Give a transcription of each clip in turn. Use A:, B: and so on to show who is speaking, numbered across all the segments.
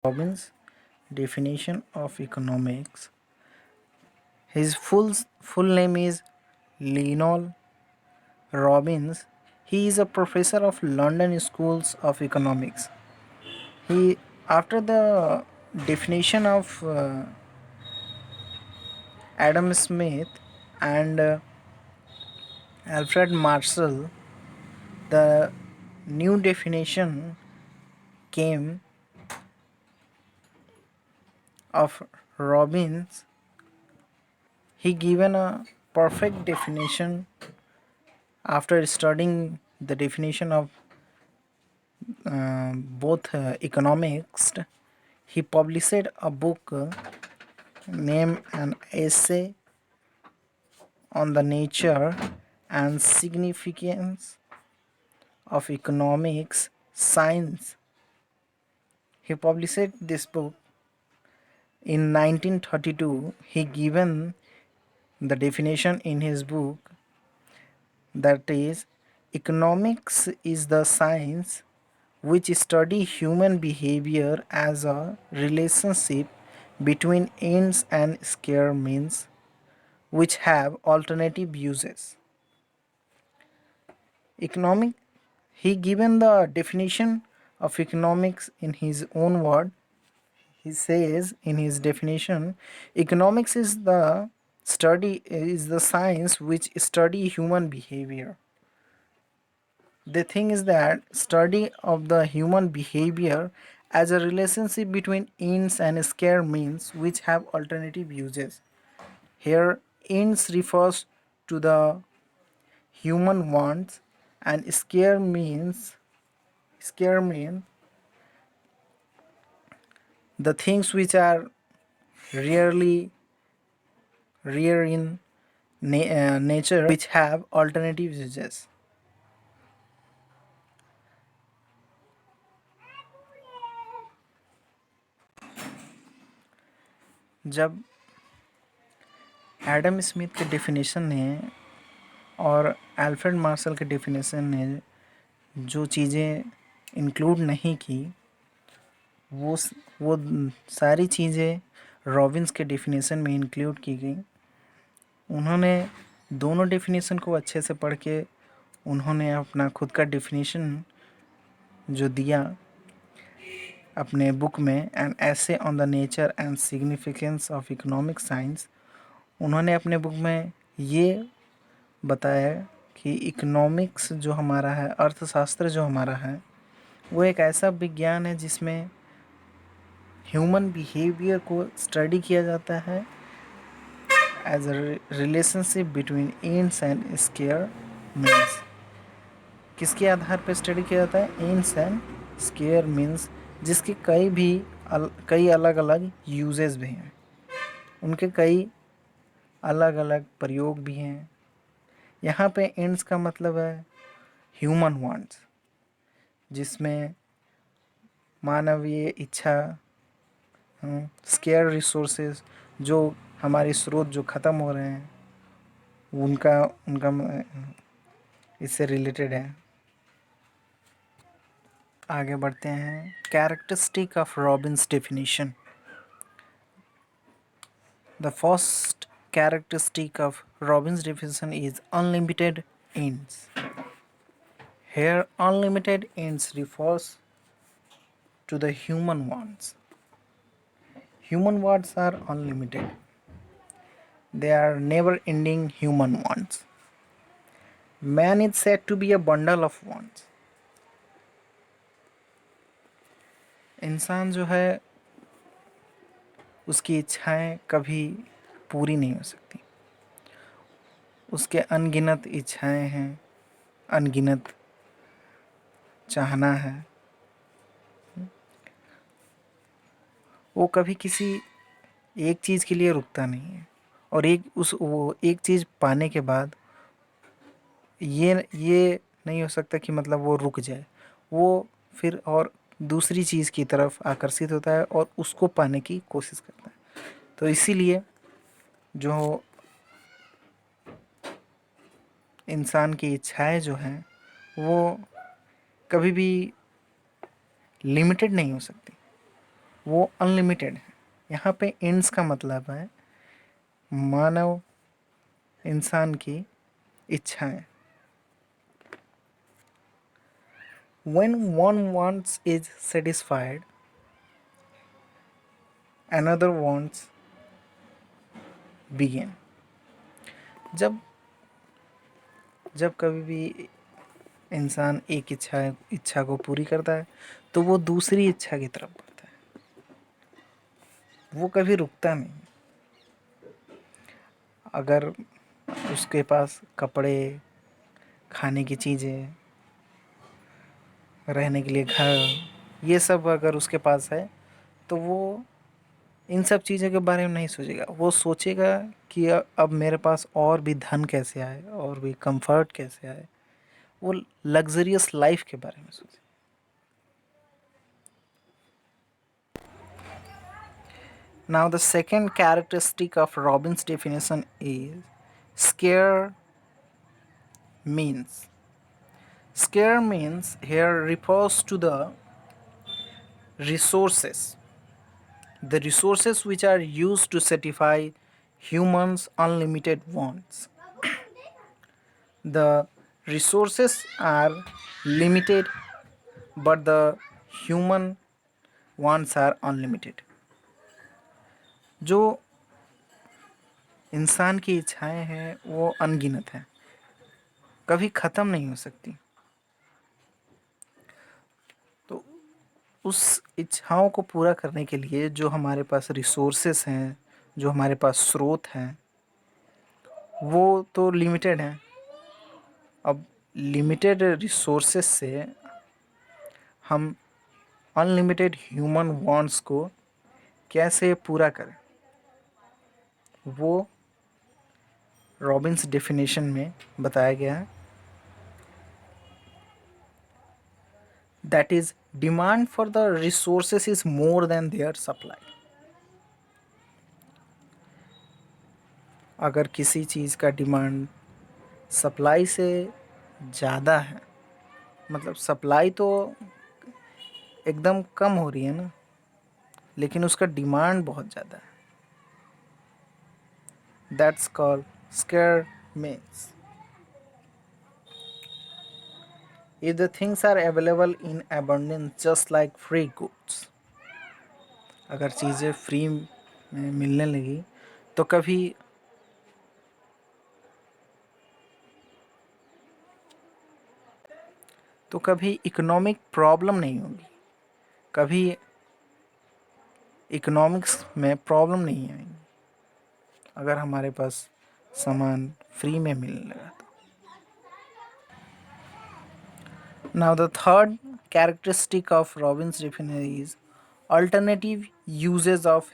A: Robbins' definition of economics. His full name is Lionel Robbins. He is a professor of London Schools of Economics. He, after the definition of Adam Smith and Alfred Marshall, the new definition came of Robbins. He given a perfect definition after studying the definition of both economics. He published a book named An Essay on the Nature and Significance of Economics Science. He published this book in 1932. He given the definition in his book, that is, economics is the science which study human behavior as a relationship between ends and square means which have alternative uses. Economic He given the definition of economics in his own word. He says in his definition, economics is the science which study human behavior. The thing is that study of the human behavior as a relationship between ends and square means which have alternative uses. Here ends refers to the human wants and square mean the things which are rarely rare in nature which have alternative uses. जब Adam Smith के definition ने और Alfred Marshall के definition ने जो चीज़ें include नहीं की, वो सारी चीज़ें रॉबिन्स के डेफिनेशन में इंक्लूड की गई। उन्होंने दोनों डेफिनेशन को अच्छे से पढ़ के उन्होंने अपना खुद का डेफिनेशन जो दिया अपने बुक में, एन ऐसे on the nature and significance of economic science, उन्होंने अपने बुक में ये बताया कि इकोनॉमिक्स जो हमारा है, अर्थशास्त्र जो हमारा है, वो एक ऐसा विज्ञान है जिसमें ह्यूमन बिहेवियर को स्टडी किया जाता है as a relationship between ends and square means. किसके आधार पर स्टडी किया जाता है? एंड्स एंड स्क्वायर मीन्स, जिसके कई अलग अलग यूजेस भी हैं, उनके कई अलग अलग प्रयोग भी हैं। यहाँ पे एंड्स का मतलब है ह्यूमन वांट्स, जिसमें मानवीय इच्छा, स्केयर रिसोर्सेज, जो हमारे स्रोत जो ख़त्म हो रहे हैं, उनका उनका इससे रिलेटेड है। आगे बढ़ते हैं। Characteristic of Robins definition. The first characteristic of Robbins' definition is unlimited ends. Here, unlimited ends refers to the human wants. Human wants are unlimited. They are never-ending human wants. Man is said to be a bundle of wants. इंसान जो है उसकी इच्छाएं कभी पूरी नहीं हो सकती। उसके अनगिनत इच्छाएं हैं, अनगिनत चाहना है। वो कभी किसी एक चीज़ के लिए रुकता नहीं है, और वो एक चीज़ पाने के बाद ये नहीं हो सकता कि मतलब वो रुक जाए। वो फिर और दूसरी चीज़ की तरफ आकर्षित होता है और उसको पाने की कोशिश करता है। तो इसीलिए जो इंसान की इच्छाएं जो हैं वो कभी भी लिमिटेड नहीं हो सकती। वो अनलिमिटेड है। यहाँ पे एंड्स का मतलब है मानव इंसान की इच्छाएं। When one wants is satisfied, another wants begin। जब जब कभी भी इंसान एक इच्छा को पूरी करता है तो वो दूसरी इच्छा की तरफ बढ़ता है, वो कभी रुकता नहीं। अगर उसके पास कपड़े, खाने की चीज़ें, रहने के लिए घर, ये सब अगर उसके पास है तो वो इन सब चीज़ों के बारे में नहीं सोचेगा। वो सोचेगा कि अब मेरे पास और भी धन कैसे आए, और भी कंफर्ट कैसे आए। वो लग्जरियस लाइफ के बारे में सोचे। Now the second characteristic of Robin's definition is scare means। Scare means here refers to resources, the resources which are used to satisfy humans' unlimited wants. The resources are limited, but the human wants are unlimited। जो इंसान की इच्छाएं हैं वो अनगिनत हैं, कभी ख़त्म नहीं हो सकती। तो उस इच्छाओं को पूरा करने के लिए जो हमारे पास रिसोर्सेस हैं, जो हमारे पास स्रोत हैं, वो तो लिमिटेड हैं। अब लिमिटेड रिसोर्सेस से हम अनलिमिटेड ह्यूमन वांट्स को कैसे पूरा करें, वो रॉबिन्स डेफिनेशन में बताया गया है। That is demand for the resources is more than their supply. अगर किसी चीज़ का डिमांड सप्लाई से ज़्यादा है, मतलब सप्लाई तो एकदम कम हो रही है ना, लेकिन उसका डिमांड बहुत ज़्यादा है, that's called square means. If the things are available in abundance just like free goods, अगर चीज़ें फ्री में मिलने लगी तो कभी इकोनॉमिक प्रॉब्लम नहीं होगी, कभी इकोनॉमिक्स में प्रॉब्लम नहीं आएगी अगर हमारे पास सामान फ्री में मिलने लगा तो। Now the third characteristic of Robbins' definition is alternative uses of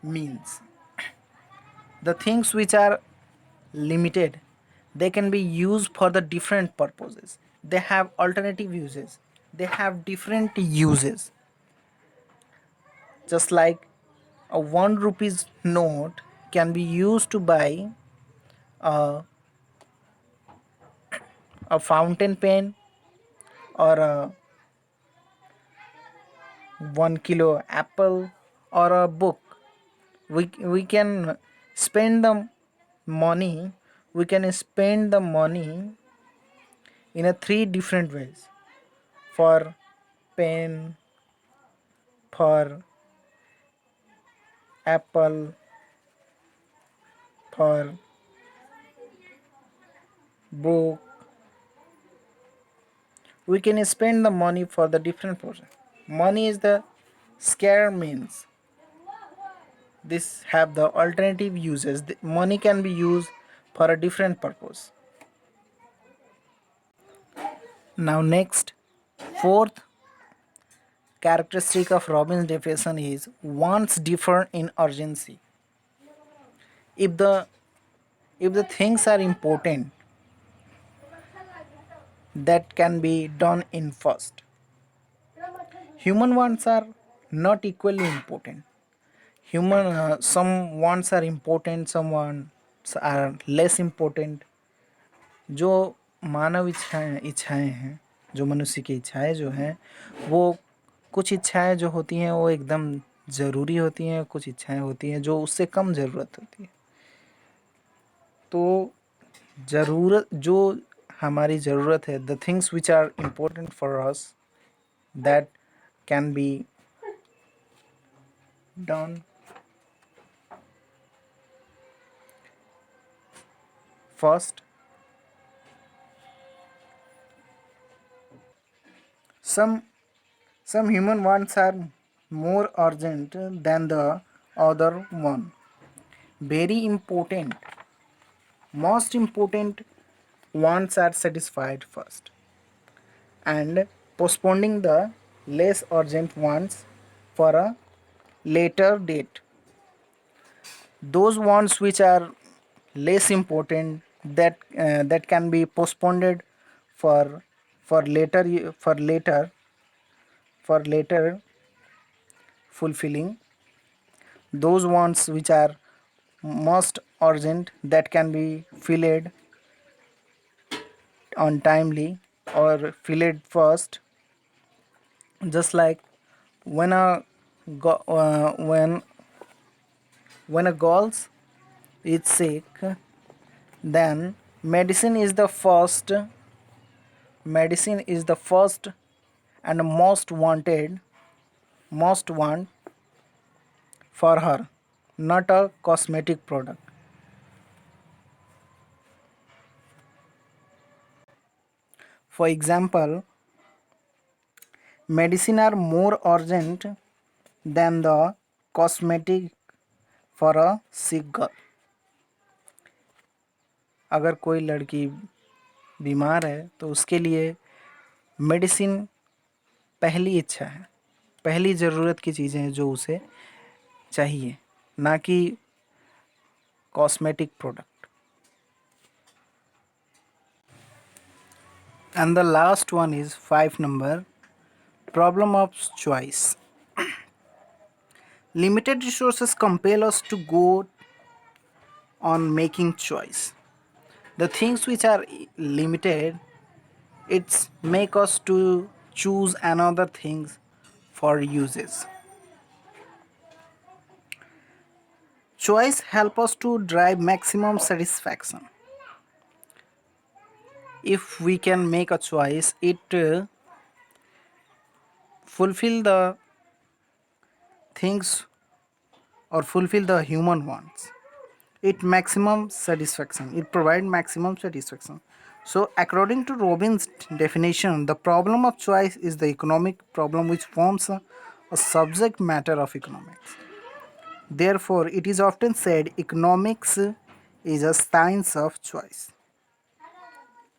A: means। The things which are limited, they can be used for the different purposes. They have alternative uses, they have different uses. Just like a 1 rupees note can be used to buy a, a fountain pen or a 1 kilo apple or a book. We can spend the money, we can spend the money in a 3 different ways: for pen, for apple, for book. We can spend the money for the different purpose. Money is the scare means. This have the alternative uses. The money can be used for a different purpose. Now next, fourth characteristic of Robbins' definition is wants differ in urgency. If the things are important, that can be done in first. Human wants are not equally important. Some wants are important, some wants are less important। जो मानव इच्छाएं हैं, जो मनुष्य की इच्छाएं जो हैं, वो कुछ इच्छाएं जो होती हैं वो एकदम ज़रूरी होती हैं, कुछ इच्छाएं होती हैं जो उससे कम ज़रूरत होती है। तो ज़रूरत जो हमारी ज़रूरत है, the things which are important for us, that can be done first. Some some human wants are more urgent than the other one. Very important. Most important wants are satisfied first, and postponing the less urgent ones for a later date. Those wants which are less important, that can be postponed for for later fulfilling. Those wants which are most urgent, that can be filled on timely or filled first. Just like when a when a girl is sick, then medicine is the first and most want for her, not a cosmetic product. For example, medicine are more urgent than the cosmetic for a sick girl. अगर कोई लड़की बीमार है तो उसके लिए medicine पहली इच्छा है, पहली ज़रूरत की चीज़ें हैं जो उसे चाहिए, ना कि cosmetic product. And the last one is 5 number, problem of choice. Limited resources compel us to go on making choice. The things which are limited, it's make us to choose another things for uses. Choice help us to drive maximum satisfaction. If we can make a choice, it fulfill the things or fulfill the human wants. It provide maximum satisfaction. So according to Robin's definition, the problem of choice is the economic problem which forms a subject matter of economics. Therefore, it is often said economics is a science of choice.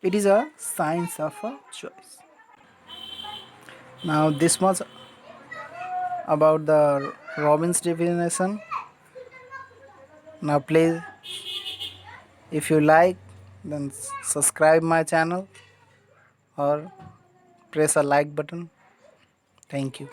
A: It is a science of a choice. Now this was about the Robin's definition. Now please, if you like, then subscribe my channel or press a like button. Thank you.